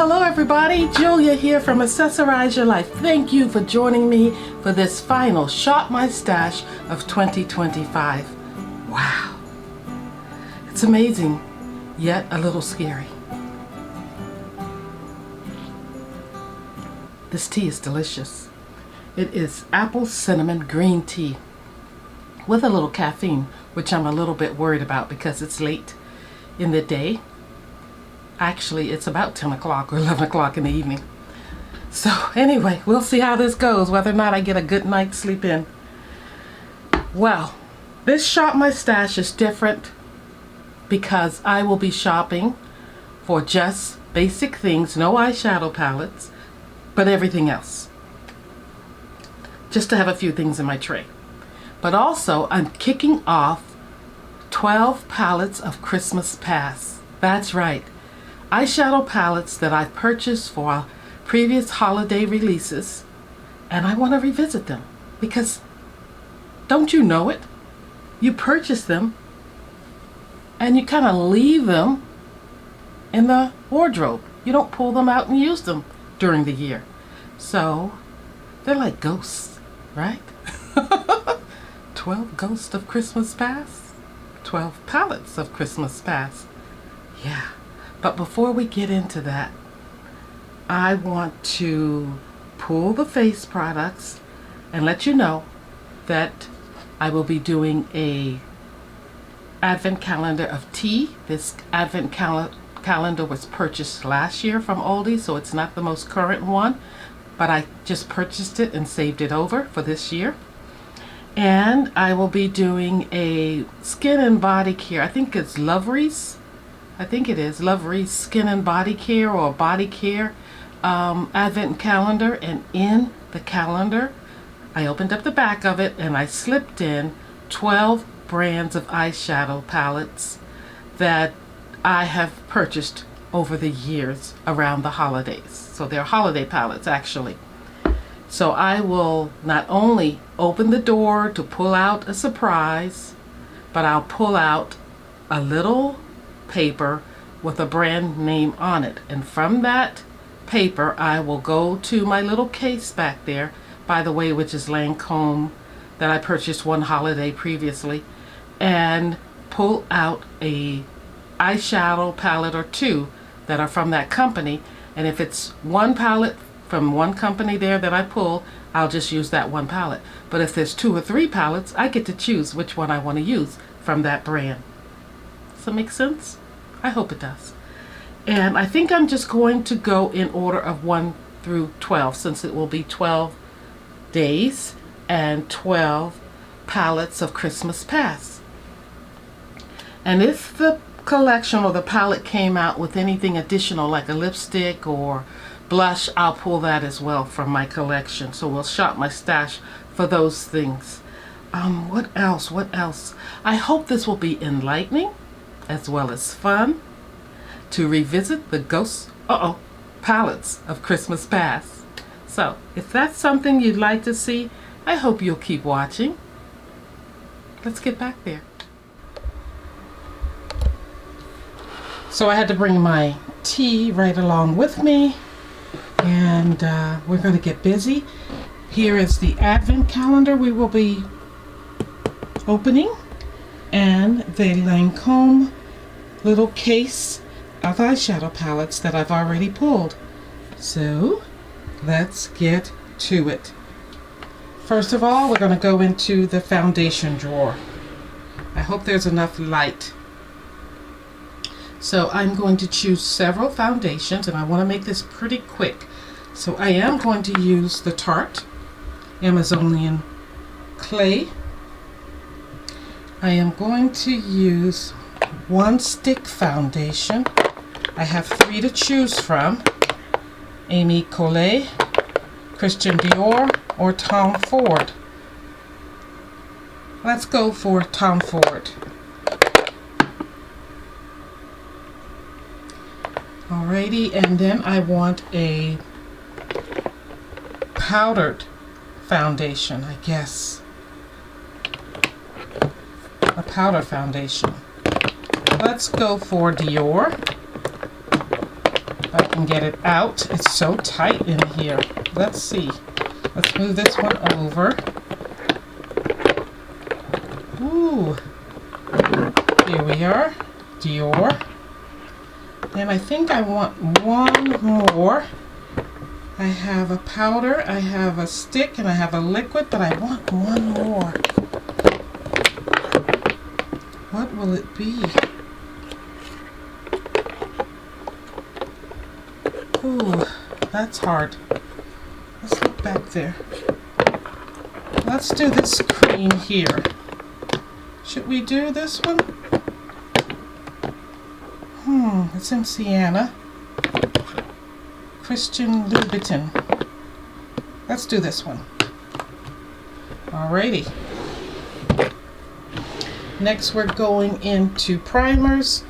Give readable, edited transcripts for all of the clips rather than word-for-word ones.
hello everybody. Julia here from Accessorize Your Life. Thank you for joining me for this final Shop My Stash of 2025. Wow. It's amazing, yet a little scary. This tea is delicious. It is apple cinnamon green tea with a little caffeine, which I'm a little bit worried about because it's late in the day. Actually, it's about 10 o'clock or 11 o'clock in the evening. So anyway, we'll see how this goes, whether or not I get a good night's sleep in. Well, this Shop My Stash is different because I will be shopping for just basic things, no eyeshadow palettes, but everything else. Just to have a few things in my tray. But also, I'm kicking off 12 palettes of Christmas Past. That's right. Eyeshadow palettes that I purchased for previous holiday releases, and I want to revisit them because don't you know it? You purchase them and you kind of leave them in the wardrobe. You don't pull them out and use them during the year. So they're like ghosts, right? 12 ghosts of Christmas Past, 12 palettes of Christmas Past. Yeah. But before we get into that, I want to pull the face products and let you know that I will be doing a advent calendar of tea. This advent calendar was purchased last year from Aldi, so it's not the most current one, but I just purchased it and saved it over for this year. And I will be doing a skin and body care. I think it's Loveries. I think it is Loveries Skin and Body Care or Body Care advent calendar. And in the calendar, I opened up the back of it and I slipped in 12 brands of eyeshadow palettes that I have purchased over the years around the holidays. So they're holiday palettes actually. So I will not only open the door to pull out a surprise, but I'll pull out a little paper with a brand name on it, and from that paper I will go to my little case back there, by the way, which is Lancome, that I purchased one holiday previously, and pull out a eyeshadow palette or two that are from that company. And if it's one palette from one company there that I pull, I'll just use that one palette. But if there's 2 or 3 palettes, I get to choose which one I want to use from that brand. Does that make sense? I hope it does. And I think I'm just going to go in order of 1 through 12, since it will be 12 days and 12 palettes of Christmas Past. And if the collection or the palette came out with anything additional like a lipstick or blush, I'll pull that as well from my collection. So we'll shop my stash for those things. What else? I hope this will be enlightening as well as fun to revisit the ghost palettes of Christmas Past. So if that's something you'd like to see, I hope you'll keep watching. Let's get back there. So I had to bring my tea right along with me, and we're going to get busy. Here is the advent calendar we will be opening, and the Lancome little case of eyeshadow palettes that I've already pulled. So let's get to it. First of all, we're going to go into the foundation drawer. I hope there's enough light. So I'm going to choose several foundations, and I want to make this pretty quick. So I am going to use the Tarte Amazonian Clay. I am going to use one stick foundation. I have 3 to choose from: Amy Collet, Christian Dior, or Tom Ford. Let's go for Tom Ford. Alrighty, and then I want a powdered foundation, I guess. A powder foundation. Let's go for Dior. If I can get it out. It's so tight in here. Let's see. Let's move this one over. Ooh. Here we are. Dior. And I think I want one more. I have a powder, I have a stick, and I have a liquid, but I want one more. What will it be? Ooh, that's hard. Let's look back there. Let's do this cream here. Should we do this one? It's in Sienna. Christian Louboutin. Let's do this one. Alrighty. Next we're going into primers.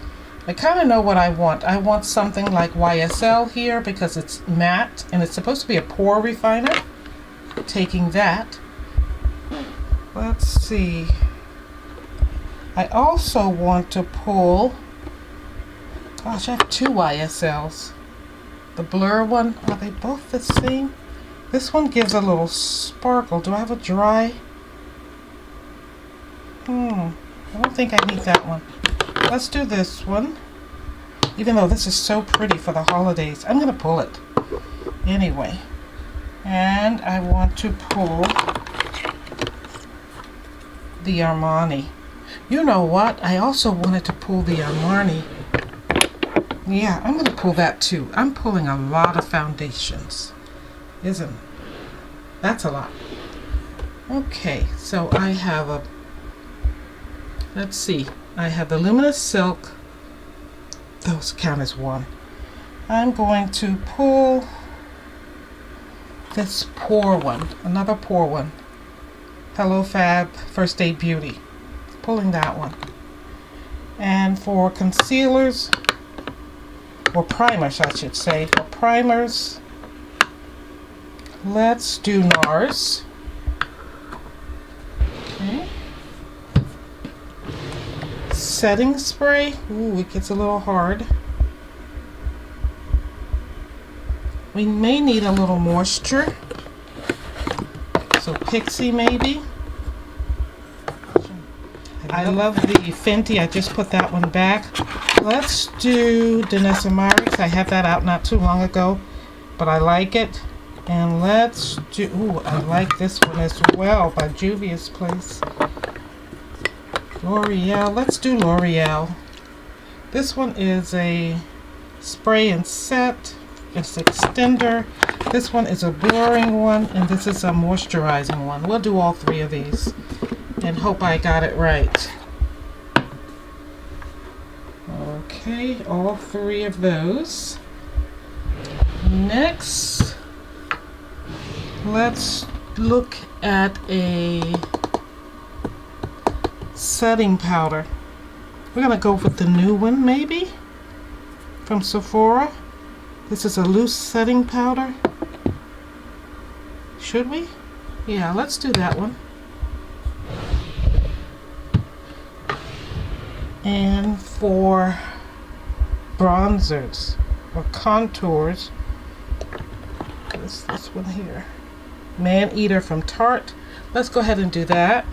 I kind of know what I want. I want something like YSL here because it's matte and it's supposed to be a pore refiner. Taking that. Let's see. I also want to pull, gosh, I have two YSLs. The blur one, are they both the same? This one gives a little sparkle. Do I have a dry? I don't think I need that one. Let's do this one. Even though this is so pretty for the holidays, I'm going to pull it anyway. And I want to pull the Armani. You know what? I also wanted to pull the Armani. Yeah, I'm going to pull that too. I'm pulling a lot of foundations. That's a lot. Okay, so I have a, let's see, I have the Luminous Silk. Those count as one. I'm going to pull this pore one, another pore one. Hello Fab First Aid Beauty. Pulling that one. And for concealers, or primers I should say, for primers, let's do NARS. Okay. Setting spray, ooh, it gets a little hard. We may need a little moisture, so Pixie maybe. I love the Fenty, I just put that one back. Let's do Danessa Myricks. I had that out not too long ago, but I like it. And let's do, ooh, I like this one as well by Juvia's Place. L'Oreal, let's do L'Oreal. This one is a spray and set. It's extender. This one is a blurring one, and this is a moisturizing one. We'll do all three of these and hope I got it right. Okay, all three of those. Next, let's look at a setting powder. We're going to go with the new one maybe from Sephora. This is a loose setting powder. Should we? Yeah, let's do that one. And for bronzers or contours, this one here, Man Eater from Tarte. Let's go ahead and do that.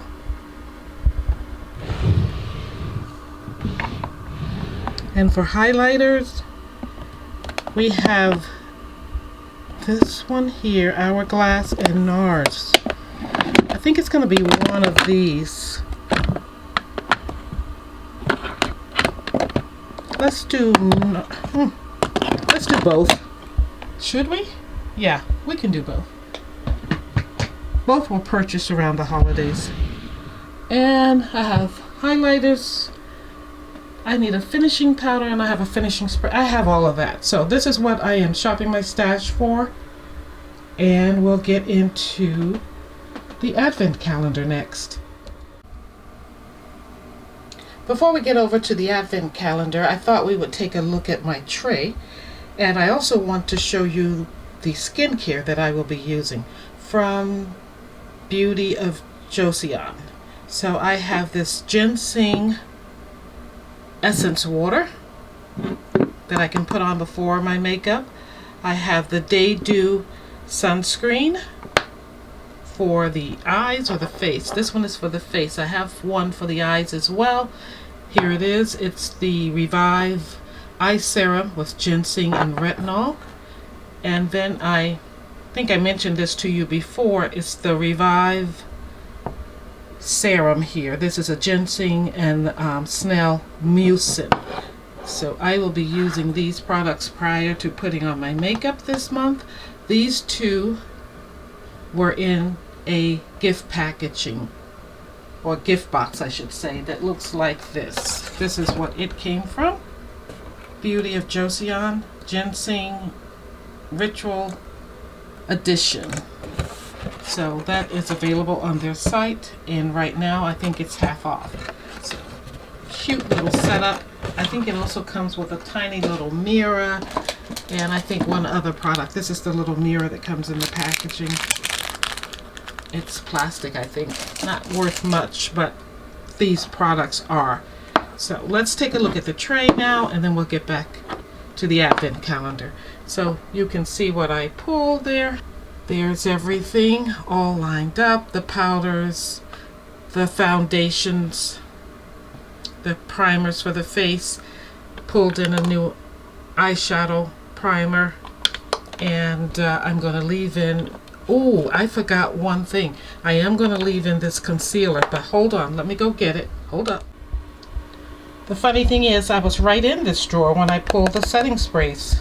And for highlighters, we have this one here, Hourglass and NARS. I think it's going to be one of these. Let's do both. Should we? Yeah, we can do both. Both were purchased around the holidays. And I have highlighters. I need a finishing powder and I have a finishing spray. I have all of that. So this is what I am shopping my stash for. And we'll get into the advent calendar next. Before we get over to the advent calendar, I thought we would take a look at my tray. And I also want to show you the skincare that I will be using from Beauty of Joseon. So I have this ginseng essence water. that I can put on before my makeup. I have the Day Dew sunscreen for the eyes or the face. This one is for the face. I have one for the eyes as well. Here it is. It's the Revive Eye Serum with ginseng and retinol. And then I think I mentioned this to you before. It's the Revive Serum here. This is a ginseng and snail mucin. So I will be using these products prior to putting on my makeup this month. These two were in a gift packaging, or gift box I should say, that looks like this. This is what it came from. Beauty of Joseon Ginseng Ritual Edition. So that is available on their site, and right now I think it's half off. So cute little setup. I think it also comes with a tiny little mirror, and I think one other product. This is the little mirror that comes in the packaging. It's plastic, I think. Not worth much, but these products are. So let's take a look at the tray now, and then we'll get back to the advent calendar. So you can see what I pulled there. There's everything all lined up. The powders, the foundations, the primers for the face. Pulled in a new eyeshadow primer. And I'm going to leave in... Oh, I forgot one thing. I am going to leave in this concealer, but hold on. Let me go get it. Hold up. The funny thing is, I was right in this drawer when I pulled the setting sprays,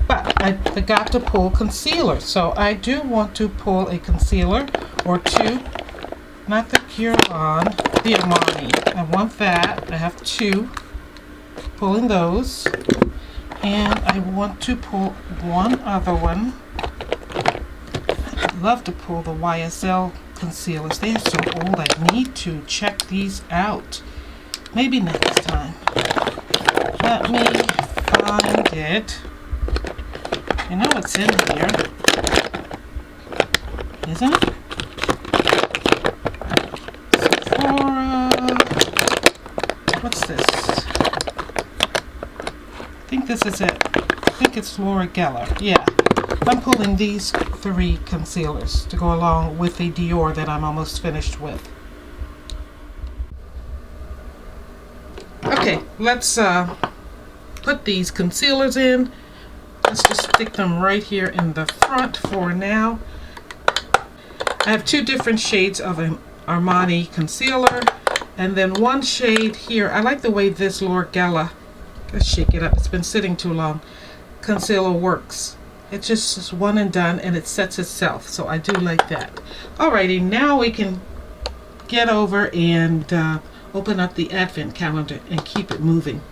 but I forgot to pull concealer. So I do want to pull a concealer or two. Not the Guerlain, the Armani. I want that. I have two. Pulling those. And I want to pull one other one. I love to pull the YSL concealers. They are so old. I need to check these out. Maybe next time. Let me find it. You know what's in here, isn't it? Sephora. What's this? I think this is it. I think it's Laura Geller. Yeah. I'm pulling these three concealers to go along with the Dior that I'm almost finished with. Okay, let's put these concealers in. Let's just stick them right here in the front for now. I have two different shades of an Armani concealer, and then one shade here. I like the way this Laura Geller, let's shake it up, it's been sitting too long, concealer works. It's just one and done, and it sets itself, so I do like that. Alrighty, now we can get over and open up the advent calendar and keep it moving.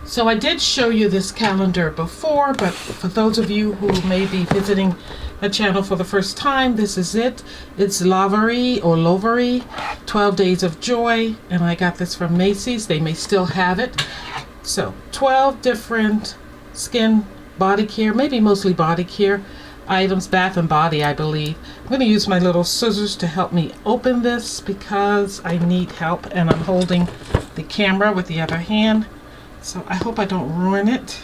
So I did show you this calendar before, but for those of you who may be visiting the channel for the first time, this is it. It's Lovevery or Lovevery, 12 Days of Joy, and I got this from Macy's. They may still have it. So 12 different skin, body care, maybe mostly body care items, Bath and Body, I believe. I'm going to use my little scissors to help me open this because I need help, and I'm holding the camera with the other hand, so I hope I don't ruin it.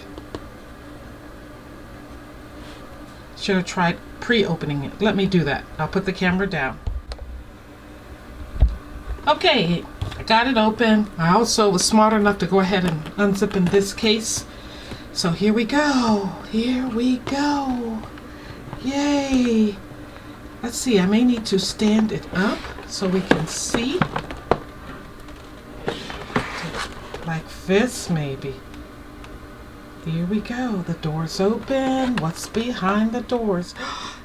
Should have tried pre-opening it. Let me do that. I'll put the camera down. Okay, I got it open. I also was smart enough to go ahead and unzip in this case. So here we go. Here we go. Yay! Let's see, I may need to stand it up so we can see. Like this, maybe. Here we go. The door's open. What's behind the doors?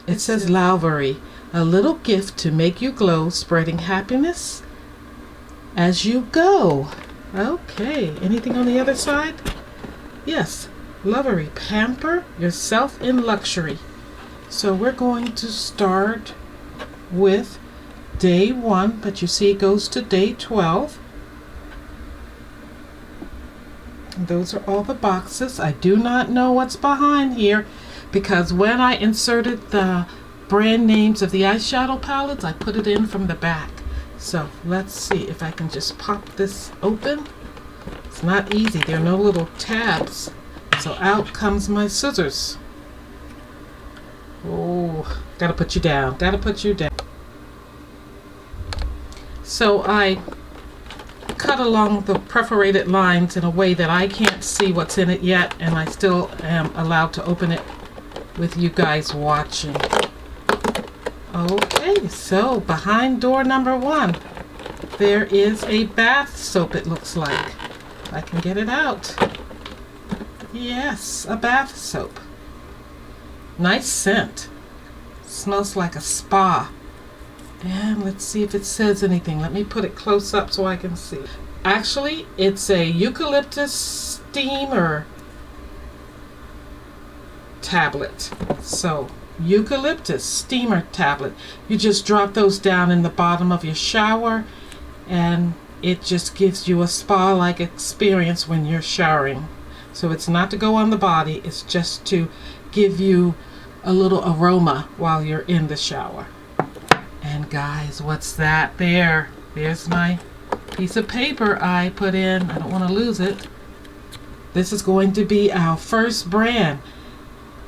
It says Lovevery, a little gift to make you glow, spreading happiness as you go. Okay, anything on the other side? Yes, Lovevery, pamper yourself in luxury. So we're going to start with day 1, but you see it goes to day 12. And those are all the boxes. I do not know what's behind here because when I inserted the brand names of the eyeshadow palettes, I put it in from the back. So let's see if I can just pop this open. It's not easy. There are no little tabs. So out comes my scissors. Oh, gotta put you down. Gotta put you down. So I cut along the perforated lines in a way that I can't see what's in it yet, and I still am allowed to open it with you guys watching. Okay, so behind door number 1, there is a bath soap, it looks like. I can get it out. Yes, a bath soap. Nice scent. Smells like a spa. And let's see if it says anything. Let me put it close up so I can see. Actually, it's a eucalyptus steamer tablet. So, eucalyptus steamer tablet. You just drop those down in the bottom of your shower, and it just gives you a spa-like experience when you're showering. So it's not to go on the body, it's just to give you a little aroma while you're in the shower. And guys, what's that there? There's my piece of paper I put in. I don't want to lose it. This is going to be our first brand.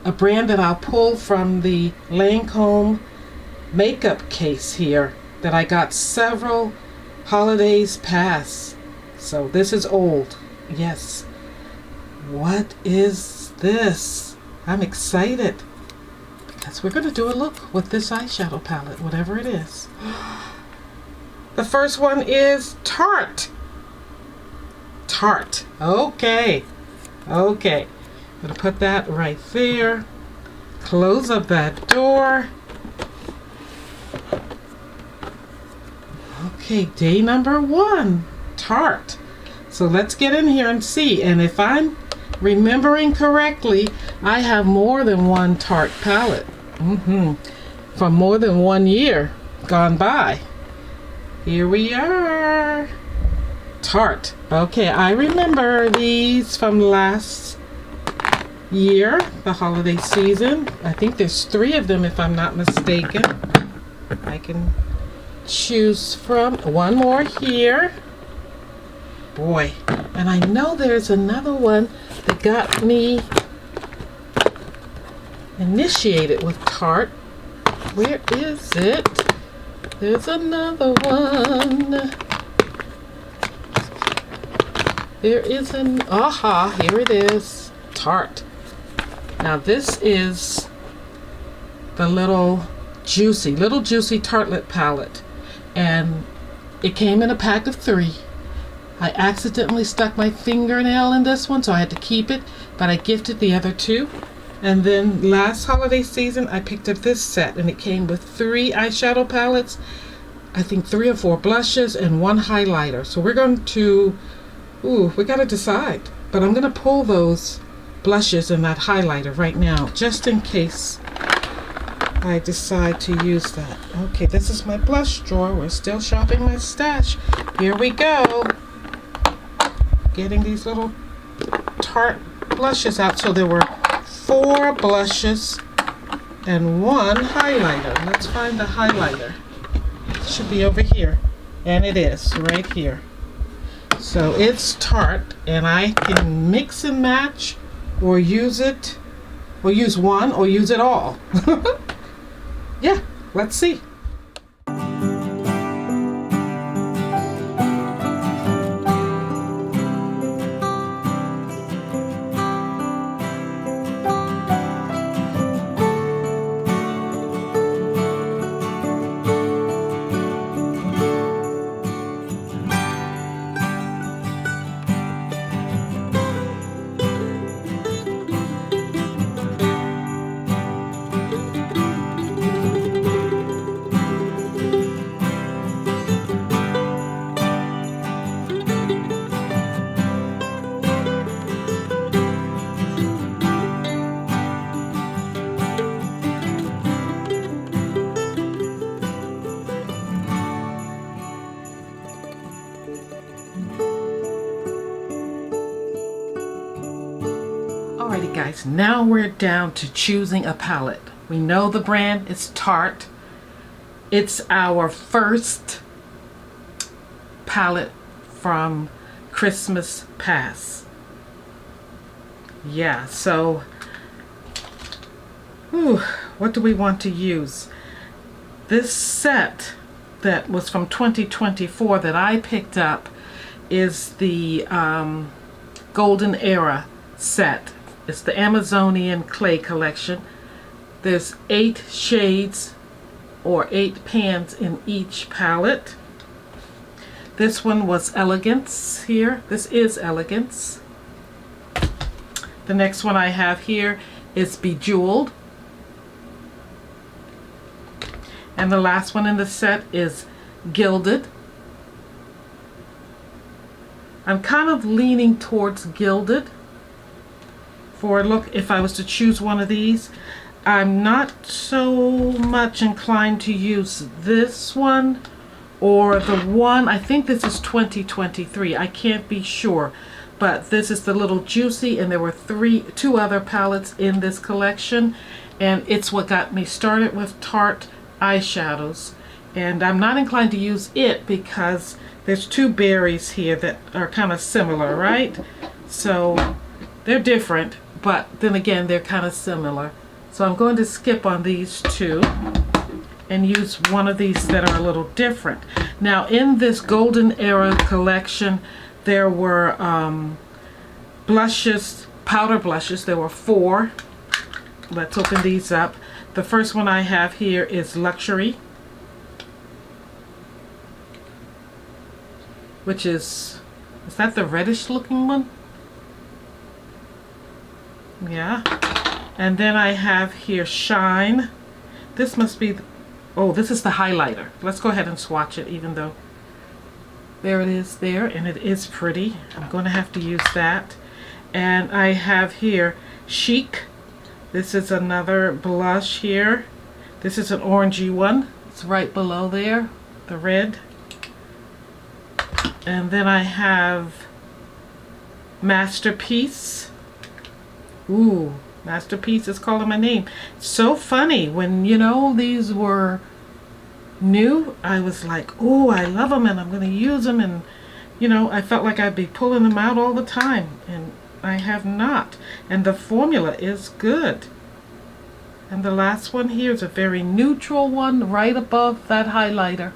A brand that I'll pull from the Lancome makeup case here that I got several holidays past. So this is old. Yes. What is this? I'm excited. Because we're going to do a look with this eyeshadow palette, whatever it is. The first one is Tarte. Tarte. Okay. Okay. I'm going to put that right there. Close up that door. Okay, day number 1. Tarte. So let's get in here and see. And if I'm remembering correctly, I have more than one Tarte palette. From more than 1 year gone by. Here we are. Tarte. Okay, I remember these from last year, the holiday season. I think there's 3 of them if I'm not mistaken. I can choose from. One more here. Boy, and I know there's another one that got me initiated with Tarte. Where is it? There's another one. There is an, aha, here it is. Tarte. Now this is the little juicy Tartelette palette. And it came in a pack of 3. I accidentally stuck my fingernail in this one, so I had to keep it, but I gifted the other 2. And then last holiday season, I picked up this set, and it came with 3 eyeshadow palettes, I think 3 or 4 blushes, and 1 highlighter. So we're going to, we got to decide. But I'm going to pull those blushes and that highlighter right now, just in case I decide to use that. Okay, this is my blush drawer. We're still shopping my stash. Here we go. Getting these little Tarte blushes out. So there were 4 blushes and 1 highlighter. Let's find the highlighter. It should be over here. And it is right here. So it's Tarte, and I can mix and match or use it, or use one or use it all. Yeah, let's see. Alrighty guys, now we're down to choosing a palette. We know the brand is Tarte. It's our first palette from Christmas Pass. Yeah, so what do we want to use? This set that was from 2024 that I picked up is the Golden Era set. It's the Amazonian Clay Collection. There's 8 shades or 8 pans in each palette. This one was Elegance here. This is Elegance. The next one I have here is Bejeweled. And the last one in the set is Gilded. I'm kind of leaning towards Gilded for a look if I was to choose one of these. I'm not so much inclined to use this one or the one, I think this is 2023. I can't be sure. But this is the Little Juicy, and there were 2 other palettes in this collection. And it's what got me started with Tarte eyeshadows. And I'm not inclined to use it because there's 2 berries here that are kind of similar, right? So they're different, but then again, they're kind of similar. So I'm going to skip on these 2 and use one of these that are a little different. Now in this Golden Era collection, there were blushes, powder blushes. There were 4. Let's open these up. The first one I have here is Luxury, which is that the reddish looking one? Yeah. And then I have here Shine. This must be, this is the highlighter. Let's go ahead and swatch it, even though there it is there, and it is pretty. I'm going to have to use that. And I have here Chic. This is another blush here. This is an orangey one. It's right below there, the red. And then I have Masterpiece. Ooh, Masterpiece is calling my name. So funny, when these were new, I was like, oh, I love them and I'm going to use them, and I felt like I'd be pulling them out all the time, and I have not. And the formula is good. And the last one here is a very neutral one right above that highlighter.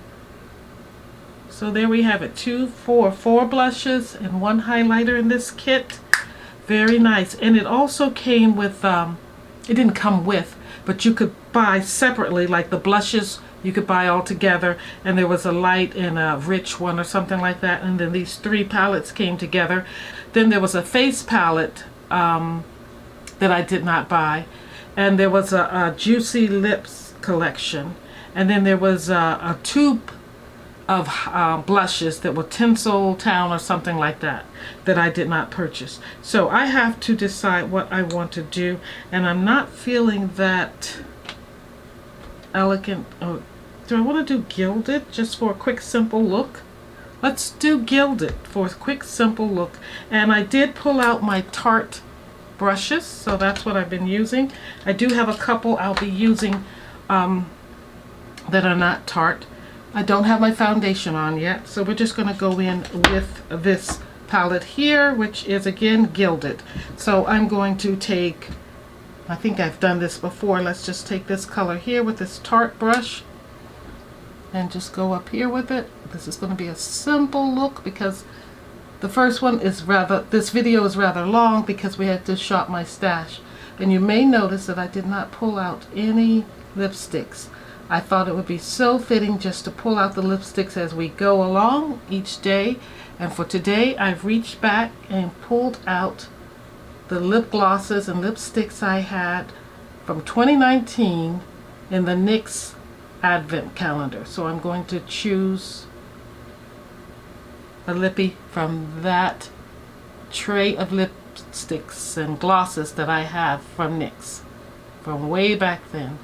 So there we have it, 4 blushes and 1 highlighter in this kit. Very nice. And it also came with, it didn't come with, but you could buy separately, like the blushes you could buy all together, and there was a light and a rich one or something like that, and then these 3 palettes came together. Then there was a face palette that I did not buy, and there was a Juicy Lips collection, and then there was a tube of blushes that were Tinseltown or something like that I did not purchase. So I have to decide what I want to do, and I'm not feeling that elegant. Oh, do I want to do Gilded just for a quick simple look? Let's do Gilded for a quick simple look. And I did pull out my Tarte brushes, so that's what I've been using. I do have a couple I'll be using that are not Tarte. I don't have my foundation on yet, so we're just going to go in with this palette here, which is again Gilded. So I'm going to take, I think I've done this before, let's just take this color here with this Tarte brush and just go up here with it. This is going to be a simple look because the first one is this video is rather long because we had to shop my stash. And you may notice that I did not pull out any lipsticks. I thought it would be so fitting just to pull out the lipsticks as we go along each day. And for today, I've reached back and pulled out the lip glosses and lipsticks I had from 2019 in the NYX Advent Calendar. So I'm going to choose a lippy from that tray of lipsticks and glosses that I have from NYX from way back then.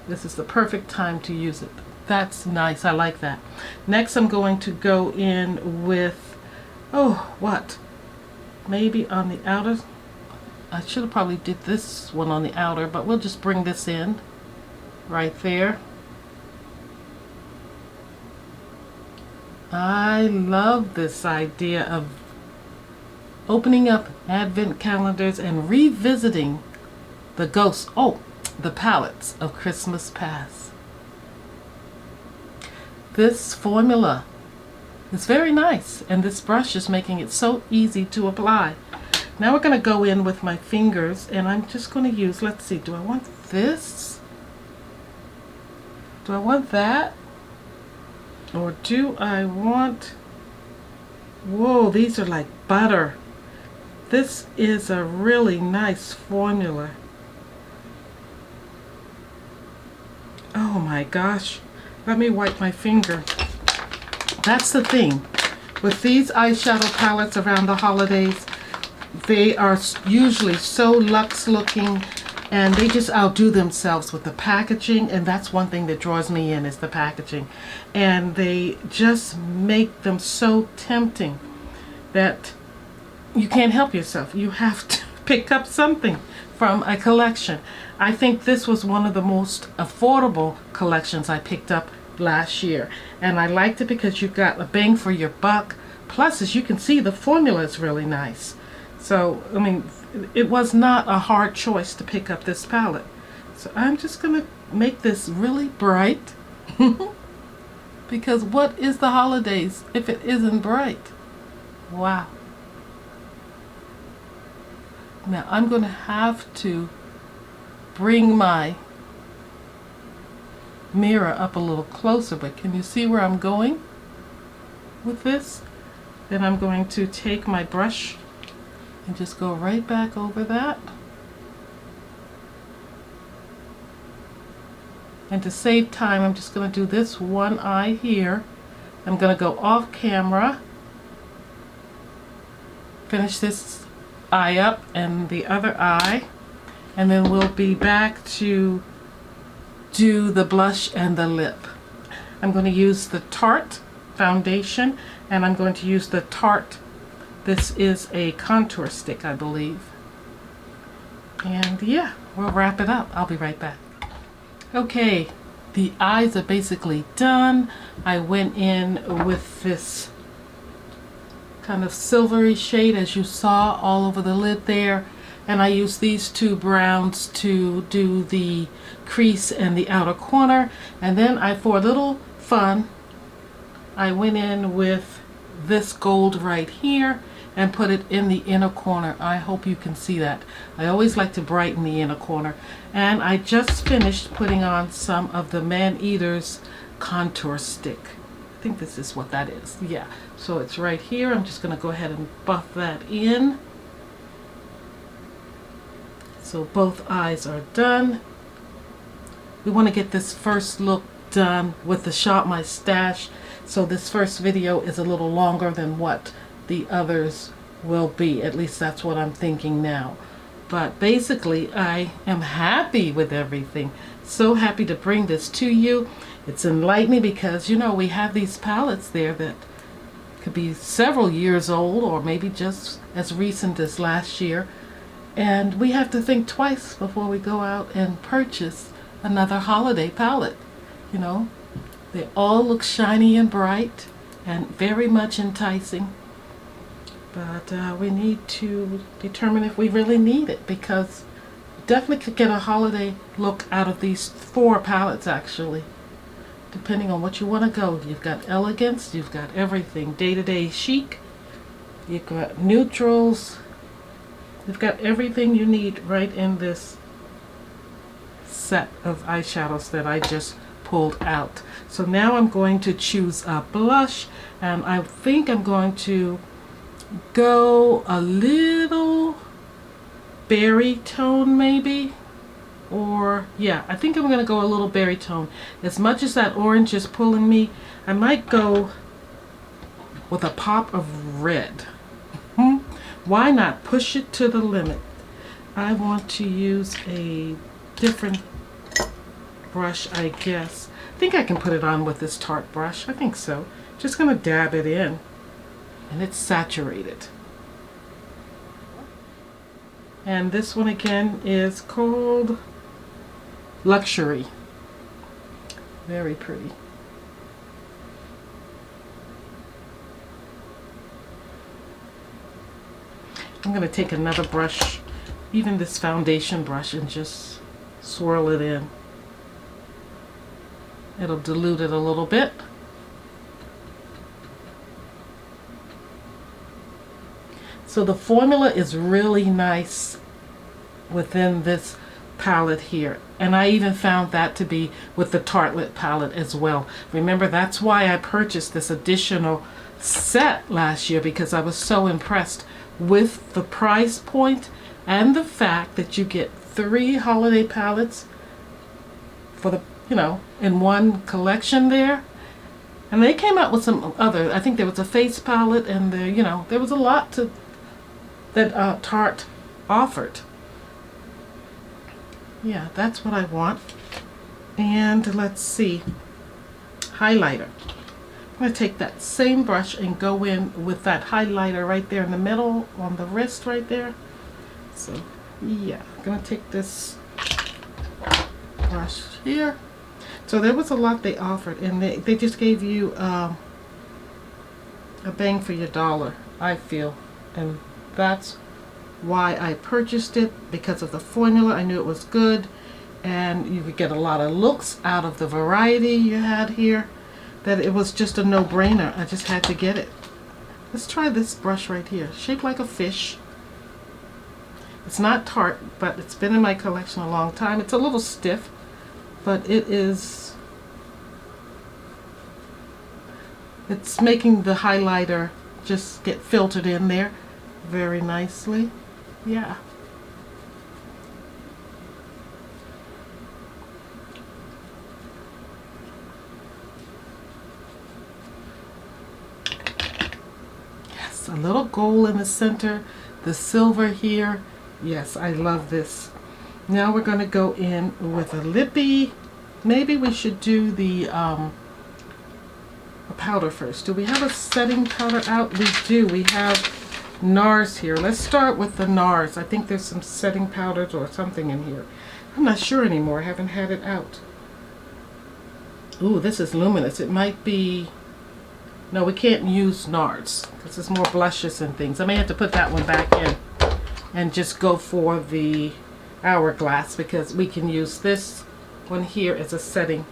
This is the perfect time to use it. That's nice. I like that. Next, I'm going to go in with, maybe on the outer. I should have probably did this one on the outer, but we'll just bring this in right there. I love this idea of opening up advent calendars and revisiting the palettes of Christmas Past. This formula is very nice, and this brush is making it so easy to apply. Now we're going to go in with my fingers, and I'm just going to use, let's see, do I want this? Do I want that? Or do I want, whoa, these are like butter. This is a really nice formula. Oh my gosh. Let me wipe my finger. That's the thing. With these eyeshadow palettes around the holidays, they are usually so luxe looking, and they just outdo themselves with the packaging, and that's one thing that draws me in is the packaging. And they just make them so tempting that you can't help yourself. You have to pick up something from a collection. I think this was one of the most affordable collections I picked up last year, and I liked it because you got a bang for your buck. Plus, as you can see, the formula is really nice. So, I mean, it was not a hard choice to pick up this palette. So I'm just going to make this really bright because what is the holidays if it isn't bright? Wow. Now I'm going to have to bring my mirror up a little closer, but can you see where I'm going with this? Then I'm going to take my brush and just go right back over that. And to save time, I'm just going to do this one eye here. I'm going to go off camera, finish this eye up and the other eye, and then we'll be back to do the blush and the lip. I'm going to use the Tarte foundation, and I'm going to use the Tarte, this is a contour stick, I believe. And yeah, we'll wrap it up. I'll be right back. Okay, the eyes are basically done. I went in with this kind of silvery shade, as you saw all over the lid there, and I used these two browns to do the crease and the outer corner. And then for a little fun, I went in with this gold right here and put it in the inner corner. I hope you can see that. I always like to brighten the inner corner. And I just finished putting on some of the Maneater's contour stick. I think this is what that is. Yeah, so it's right here. I'm just going to go ahead and buff that in. So both eyes are done. We want to get this first look done with the Shop My Stash. So this first video is a little longer than what the others will be. At least that's what I'm thinking now. But basically, I am happy with everything. So happy to bring this to you. It's enlightening because, you know, we have these palettes there that could be several years old or maybe just as recent as last year. And we have to think twice before we go out and purchase another holiday palette. You know, they all look shiny and bright and very much enticing. But we need to determine if we really need it, because you definitely could get a holiday look out of these 4 palettes actually, depending on what you want to go. You've got elegance, you've got everything, day-to-day chic, you've got neutrals, you've got everything you need right in this set of eyeshadows that I just pulled out. So now I'm going to choose a blush, and I think I'm going to go a little berry tone maybe, or yeah, I think I'm going to go a little berry tone. As much as that orange is pulling me, I might go with a pop of red. Why not push it to the limit? I want to use a different brush, I guess. I think I can put it on with this Tarte brush. I think so. Just going to dab it in. And it's saturated. And this one again is called Luxury. Very pretty. I'm going to take another brush, even this foundation brush, and just swirl it in. It'll dilute it a little bit. So the formula is really nice within this palette here. And I even found that to be with the Tartelette palette as well. Remember, that's why I purchased this additional set last year, because I was so impressed with the price point and the fact that you get 3 holiday palettes for the, you know, in one collection there. And they came out with some other, I think there was a face palette, and there, you know, there was a lot to that Tarte offered. Yeah, that's what I want. And let's see, highlighter. I'm going to take that same brush and go in with that highlighter right there in the middle on the wrist right there. So yeah, I'm going to take this brush here. So there was a lot they offered, and they just gave you a bang for your dollar, I feel. And that's why I purchased it, because of the formula. I knew it was good, and you could get a lot of looks out of the variety you had here, that it was just a no-brainer. I just had to get it. Let's try this brush right here, shaped like a fish. It's not Tarte, but it's been in my collection a long time. It's a little stiff, but it's making the highlighter just get filtered in there very nicely. Yeah. Yes, a little gold in the center, the silver here. Yes, I love this. Now we're going to go in with a lippy. Maybe we should do the a powder first. Do we have a setting powder out? We do. We have NARS here. Let's start with the NARS. I think there's some setting powders or something in here. I'm not sure anymore. I haven't had it out. Ooh, this is luminous. It might be... No, we can't use NARS because it's more blushes and things. I may have to put that one back in and just go for the Hourglass, because we can use this one here as a setting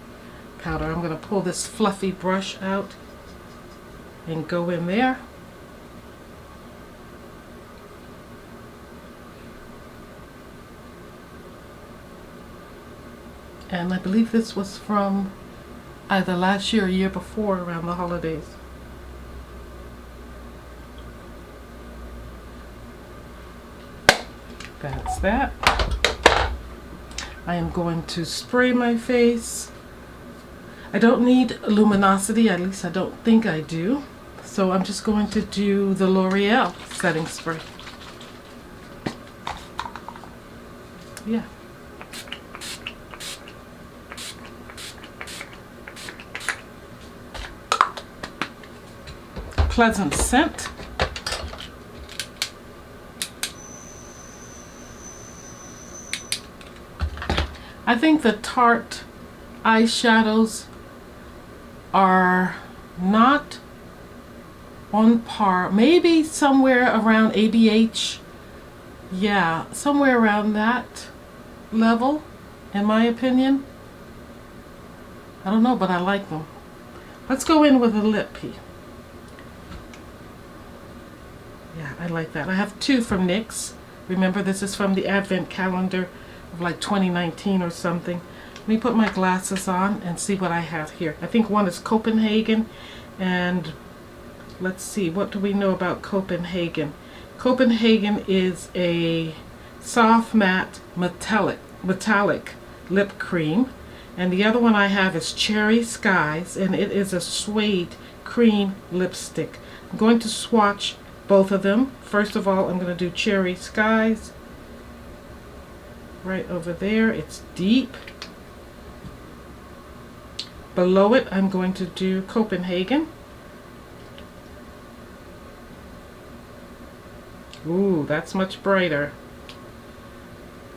powder. I'm going to pull this fluffy brush out and go in there. And I believe this was from either last year or year before, around the holidays. That's that. I am going to spray my face. I don't need luminosity, at least I don't think I do. So I'm just going to do the L'Oreal setting spray. Yeah. Pleasant scent. I think the Tarte eyeshadows are not on par. Maybe somewhere around ABH. Yeah, somewhere around that level, in my opinion. I don't know, but I like them. Let's go in with a lippy. Yeah, I like that. I have 2 from NYX. Remember, this is from the Advent calendar of like 2019 or something. Let me put my glasses on and see what I have here. I think one is Copenhagen, and let's see, what do we know about Copenhagen? Copenhagen is a soft matte metallic lip cream, and the other one I have is Cherry Skies, and it is a suede cream lipstick. I'm going to swatch both of them. First of all, I'm going to do Cherry Skies. Right over there, it's deep. Below it, I'm going to do Copenhagen. Ooh, that's much brighter.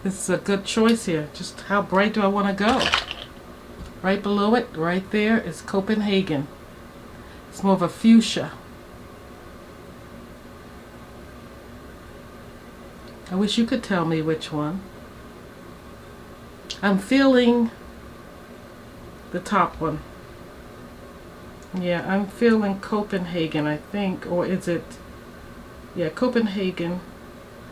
This is a good choice here. Just how bright do I want to go? Right below it, right there, is Copenhagen. It's more of a fuchsia. I wish you could tell me which one. I'm feeling the top one. Yeah, I'm feeling Copenhagen, I think. Or is it... Yeah, Copenhagen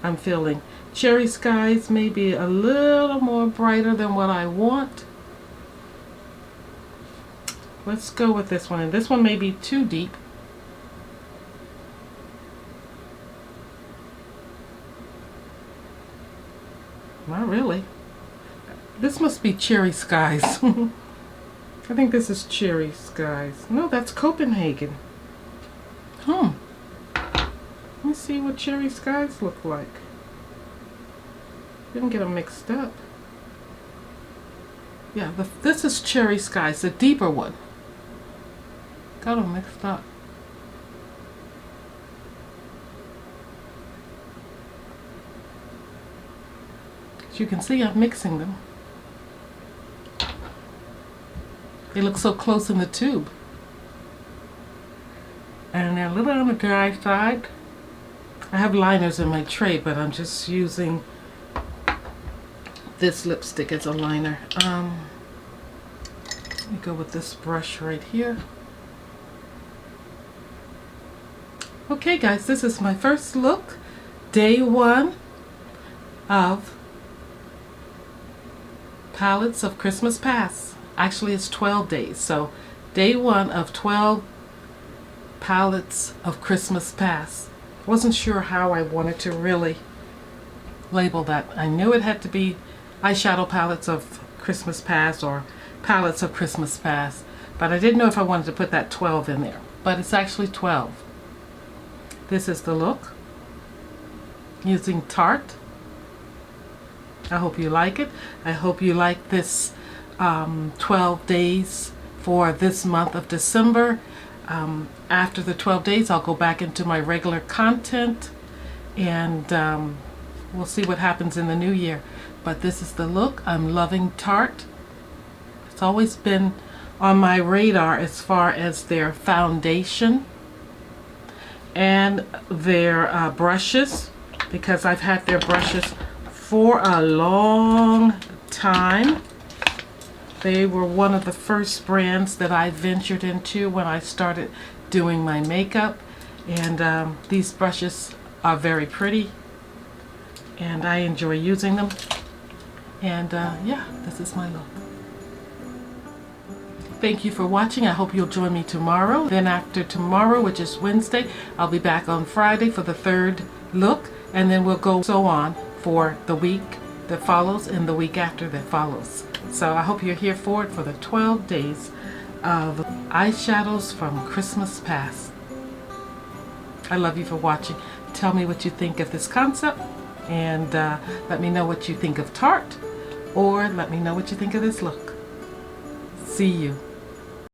I'm feeling. Cherry Skies may be a little more brighter than what I want. Let's go with this one. And this one may be too deep. Not really. This must be Cherry Skies. I think this is Cherry Skies. No, that's Copenhagen. Let me see what Cherry Skies look like. Didn't get them mixed up. Yeah, this is Cherry Skies, the deeper one. Got them mixed up. As you can see, I'm mixing them. They look so close in the tube. And they're a little on the dry side. I have liners in my tray, but I'm just using this lipstick as a liner. Let me go with this brush right here. Okay guys, this is my first look. Day 1 of Palettes of Christmas Past. Actually, it's 12 days. So, day 1 of 12 Palettes of Christmas Past. Wasn't sure how I wanted to really label that. I knew it had to be eyeshadow palettes of Christmas Past or palettes of Christmas Past, but I didn't know if I wanted to put that 12 in there. But it's actually 12. This is the look using Tarte. I hope you like it. I hope you like this 12 days for this month of December. After the 12 days, I'll go back into my regular content, and we'll see what happens in the new year. But this is the look. I'm loving Tarte. It's always been on my radar as far as their foundation and their brushes, because I've had their brushes for a long time. They were one of the first brands that I ventured into when I started doing my makeup, and these brushes are very pretty and I enjoy using them. And yeah, this is my look. Thank you for watching. I hope you'll join me tomorrow. Then after tomorrow, which is Wednesday, I'll be back on Friday for the 3rd look, and then we'll go so on for the week that follows and the week after that follows. So I hope you're here for it, for the 12 days of eyeshadows from Christmas Past. I love you for watching. Tell me what you think of this concept, and let me know what you think of Tarte, or let me know what you think of this look. See you.